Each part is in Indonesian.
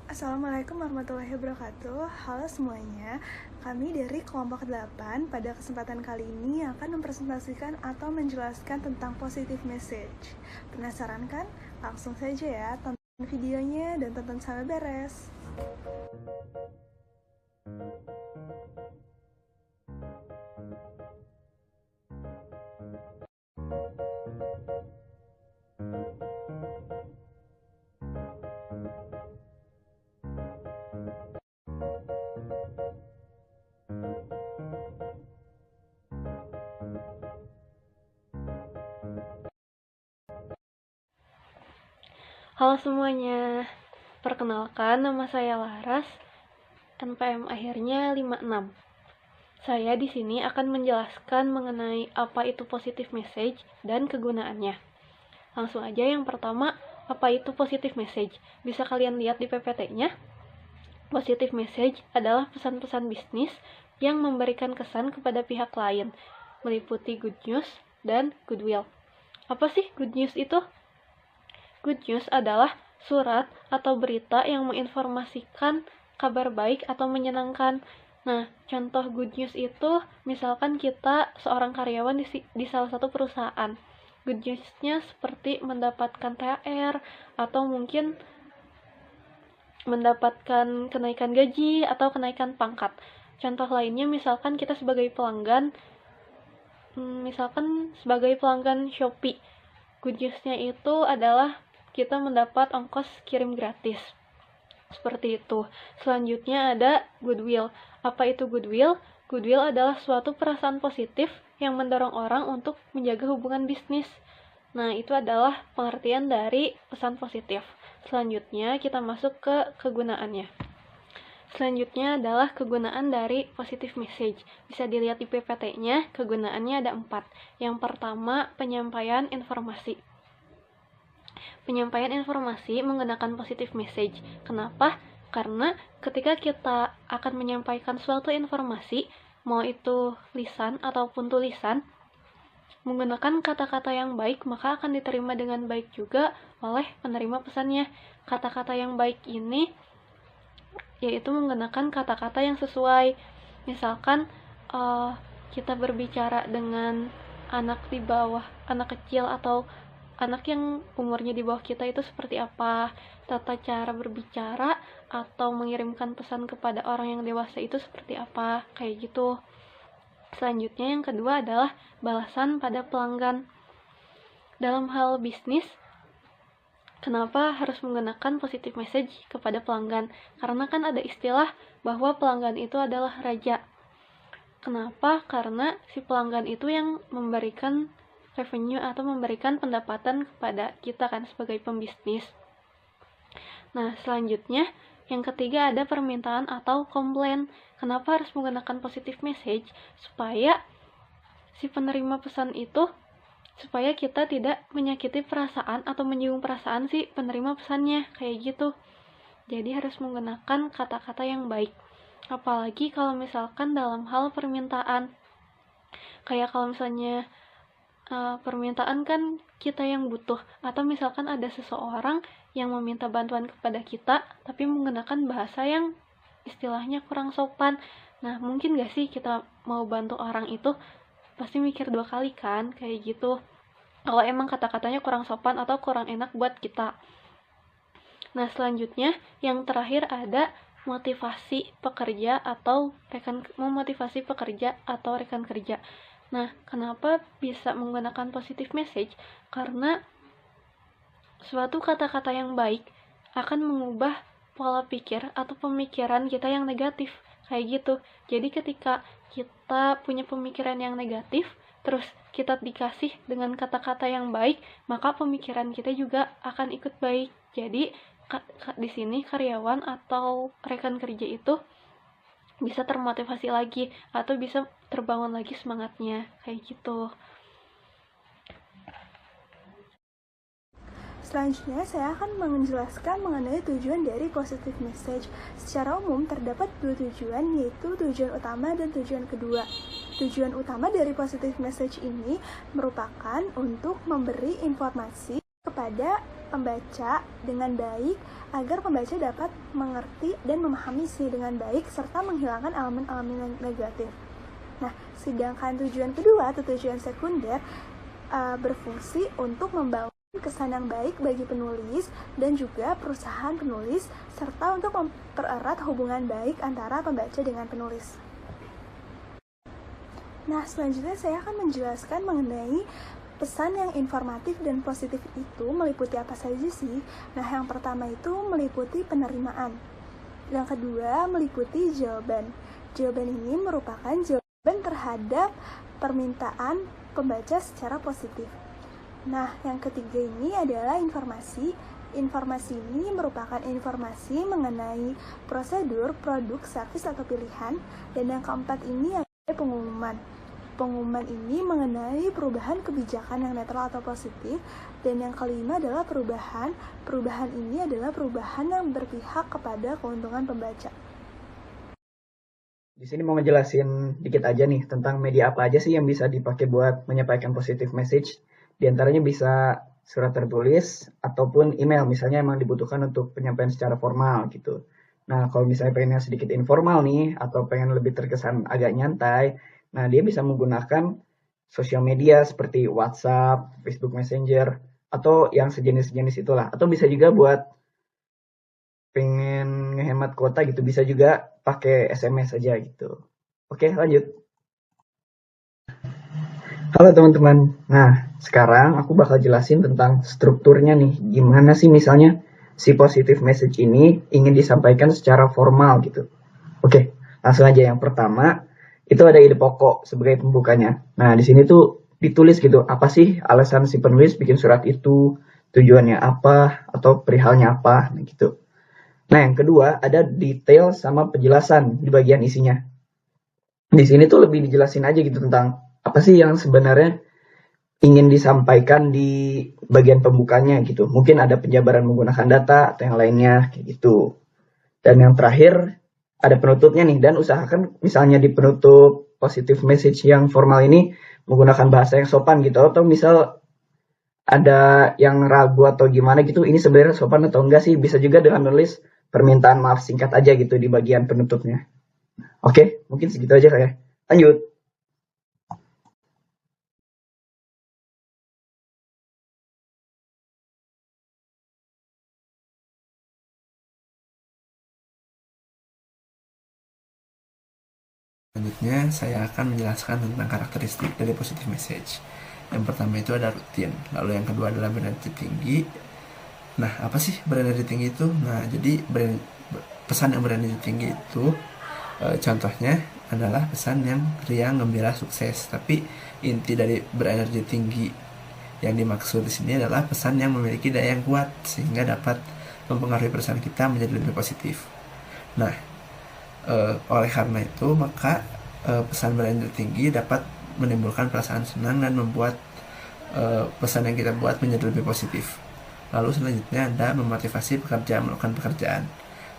Assalamualaikum warahmatullahi wabarakatuh. Halo semuanya, kami dari kelompok 8 pada kesempatan kali ini akan mempresentasikan atau menjelaskan tentang positive message. Penasaran kan? Langsung saja ya, tonton videonya dan tonton sampai beres. Halo semuanya, perkenalkan nama saya Laras, NPM akhirnya 56. Saya di sini akan menjelaskan mengenai apa itu positive message dan kegunaannya. Langsung aja yang pertama, apa itu positive message? Bisa kalian lihat di PPT-nya. Positive message adalah pesan-pesan bisnis yang memberikan kesan kepada pihak lain, meliputi good news dan goodwill. Apa sih good news itu? Good news adalah surat atau berita yang menginformasikan kabar baik atau menyenangkan. Nah, contoh good news itu misalkan kita seorang karyawan di salah satu perusahaan. Good news-nya seperti mendapatkan THR atau mungkin mendapatkan kenaikan gaji atau kenaikan pangkat. Contoh lainnya misalkan kita sebagai pelanggan, misalkan sebagai pelanggan Shopee. Good news-nya itu adalah kita mendapat ongkos kirim gratis. Seperti itu. Selanjutnya ada goodwill. Apa itu goodwill? Goodwill adalah suatu perasaan positif yang mendorong orang untuk menjaga hubungan bisnis. Nah, itu adalah pengertian dari pesan positif. Selanjutnya kita masuk ke kegunaannya. Selanjutnya adalah kegunaan dari positive message. Bisa dilihat di PPT-nya, kegunaannya ada 4. Yang pertama, penyampaian informasi. Penyampaian informasi menggunakan positive message. Kenapa? Karena ketika kita akan menyampaikan suatu informasi, mau itu lisan ataupun tulisan, menggunakan kata-kata yang baik, maka akan diterima dengan baik juga oleh penerima pesannya. Kata-kata yang baik ini yaitu menggunakan kata-kata yang sesuai. Misalkan kita berbicara dengan anak di bawah, anak kecil atau anak yang umurnya di bawah kita itu seperti apa, tata cara berbicara atau mengirimkan pesan kepada orang yang dewasa itu seperti apa, kayak gitu. Selanjutnya yang kedua adalah balasan pada pelanggan. Dalam hal bisnis, kenapa harus menggunakan positive message kepada pelanggan? Karena kan ada istilah bahwa pelanggan itu adalah raja. Kenapa? Karena si pelanggan itu yang memberikan revenue atau memberikan pendapatan kepada kita kan sebagai pembisnis. Nah, selanjutnya yang ketiga ada permintaan atau komplain. Kenapa harus menggunakan positive message? Supaya si penerima pesan itu, supaya kita tidak menyakiti perasaan atau menyinggung perasaan si penerima pesannya, kayak gitu. Jadi harus menggunakan kata-kata yang baik. Apalagi kalau misalkan dalam hal permintaan. Kayak kalau misalnya permintaan kan kita yang butuh, atau misalkan ada seseorang yang meminta bantuan kepada kita tapi menggunakan bahasa yang istilahnya kurang sopan. Nah, mungkin gak sih kita mau bantu orang itu? Pasti mikir 2 kali kan, kayak gitu, kalau emang kata-katanya kurang sopan atau kurang enak buat kita. Nah, selanjutnya yang terakhir ada motivasi pekerja atau rekan kerja. Nah, kenapa bisa menggunakan positive message? Karena suatu kata-kata yang baik akan mengubah pola pikir atau pemikiran kita yang negatif, kayak gitu. Jadi ketika kita punya pemikiran yang negatif, terus kita dikasih dengan kata-kata yang baik, maka pemikiran kita juga akan ikut baik. Jadi di sini karyawan atau rekan kerja itu bisa termotivasi lagi atau bisa terbangun lagi semangatnya, kayak gitu. Selanjutnya, saya akan menjelaskan mengenai tujuan dari positive message. Secara umum, terdapat 2 tujuan, yaitu tujuan utama dan tujuan kedua. Tujuan utama dari positive message ini merupakan untuk memberi informasi kepada pembaca dengan baik agar pembaca dapat mengerti dan memahami isi dengan baik serta menghilangkan elemen-elemen negatif. Nah, sedangkan tujuan kedua atau tujuan sekunder berfungsi untuk membangun kesan yang baik bagi penulis dan juga perusahaan penulis serta untuk mempererat hubungan baik antara pembaca dengan penulis. Nah, selanjutnya saya akan menjelaskan mengenai pesan yang informatif dan positif itu meliputi apa saja sih? Nah, yang pertama itu meliputi penerimaan. Yang kedua, meliputi jawaban. Jawaban ini merupakan jawaban terhadap permintaan pembaca secara positif. Nah, yang ketiga ini adalah informasi. Informasi ini merupakan informasi mengenai prosedur, produk, servis, atau pilihan. Dan yang keempat ini adalah pengumuman. Pengumuman ini mengenai perubahan kebijakan yang netral atau positif. Dan yang kelima adalah perubahan. Perubahan ini adalah perubahan yang berpihak kepada keuntungan pembaca. Di sini mau ngejelasin dikit aja nih tentang media apa aja sih yang bisa dipakai buat menyampaikan positive message. Di antaranya bisa surat tertulis ataupun email, misalnya emang dibutuhkan untuk penyampaian secara formal gitu. Nah, kalau misalnya pengennya sedikit informal nih atau pengen lebih terkesan agak nyantai, nah dia bisa menggunakan sosial media seperti WhatsApp, Facebook Messenger, atau yang sejenis-sejenis itulah. Atau bisa juga buat pengen ngehemat kuota gitu, bisa juga pakai SMS aja gitu. Oke, lanjut. Halo teman-teman. Nah, sekarang aku bakal jelasin tentang strukturnya nih. Gimana sih misalnya si positive message ini ingin disampaikan secara formal gitu. Oke, langsung aja yang pertama. Itu ada ide pokok sebagai pembukanya. Nah, di sini tuh ditulis gitu, apa sih alasan si penulis bikin surat itu, tujuannya apa, atau perihalnya apa, gitu. Nah, yang kedua ada detail sama penjelasan di bagian isinya. Di sini tuh lebih dijelasin aja gitu tentang apa sih yang sebenarnya ingin disampaikan di bagian pembukanya gitu. Mungkin ada penjabaran menggunakan data atau yang lainnya kayak gitu. Dan yang terakhir ada penutupnya nih, dan usahakan misalnya di penutup positive message yang formal ini menggunakan bahasa yang sopan gitu, atau misal ada yang ragu atau gimana gitu, ini sebenarnya sopan atau enggak sih, bisa juga dengan nulis permintaan maaf singkat aja gitu di bagian penutupnya. Oke, mungkin segitu aja kayak. Lanjut. Selanjutnya, saya akan menjelaskan tentang karakteristik dari positive message. Yang pertama itu ada rutin, lalu yang kedua adalah berenergi tinggi. Nah, apa sih berenergi tinggi itu? Nah, jadi pesan yang berenergi tinggi itu contohnya adalah pesan yang riang, gembira, sukses. Tapi inti dari berenergi tinggi yang dimaksud di sini adalah pesan yang memiliki daya yang kuat sehingga dapat mempengaruhi perasaan kita menjadi lebih positif. Nah, oleh karena itu maka pesan berenergi tinggi dapat menimbulkan perasaan senang dan membuat pesan yang kita buat menjadi lebih positif. Lalu selanjutnya ada memotivasi pekerja melakukan pekerjaan.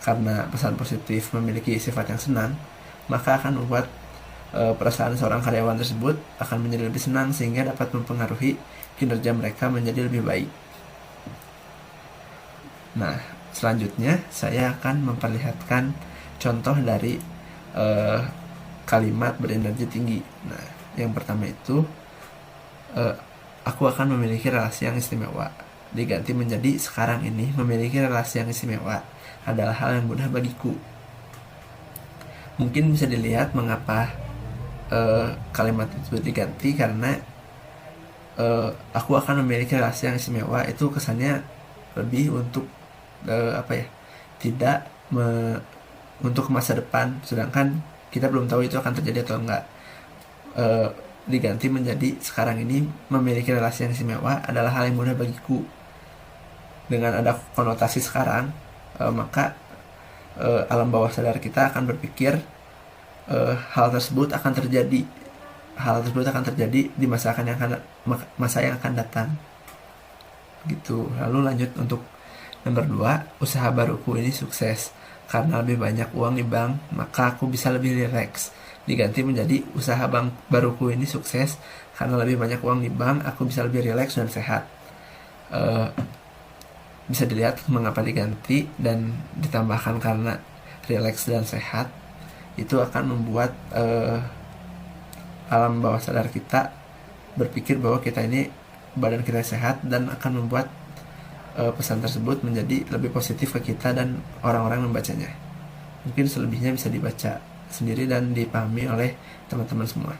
Karena pesan positif memiliki sifat yang senang, maka akan membuat perasaan seorang karyawan tersebut akan menjadi lebih senang sehingga dapat mempengaruhi kinerja mereka menjadi lebih baik. Nah, selanjutnya saya akan memperlihatkan contoh dari kalimat berenergi tinggi. Nah, yang pertama itu aku akan memiliki relasi yang istimewa. Diganti menjadi sekarang ini memiliki relasi yang istimewa adalah hal yang mudah bagiku. Mungkin bisa dilihat mengapa kalimat itu diganti, karena aku akan memiliki relasi yang istimewa itu kesannya lebih untuk tidak untuk masa depan, sedangkan kita belum tahu itu akan terjadi atau enggak. Diganti menjadi sekarang ini memiliki relasi yang istimewa adalah hal yang mudah bagiku. Dengan ada konotasi sekarang, maka alam bawah sadar kita akan berpikir hal tersebut akan terjadi. Hal tersebut akan terjadi di masa yang akan datang. Gitu. Lalu lanjut untuk nomor 2, usaha baruku ini sukses. Karena lebih banyak uang di bank, maka aku bisa lebih rileks. Diganti menjadi usaha baruku ini sukses. Karena lebih banyak uang di bank, aku bisa lebih rileks dan sehat. bisa dilihat mengapa diganti dan ditambahkan karena rileks dan sehat. Itu akan membuat alam bawah sadar kita berpikir bahwa kita ini badan kita sehat, dan akan membuat pesan tersebut menjadi lebih positif ke kita dan orang-orang yang membacanya. Mungkin selebihnya bisa dibaca sendiri dan dipahami oleh teman-teman semua.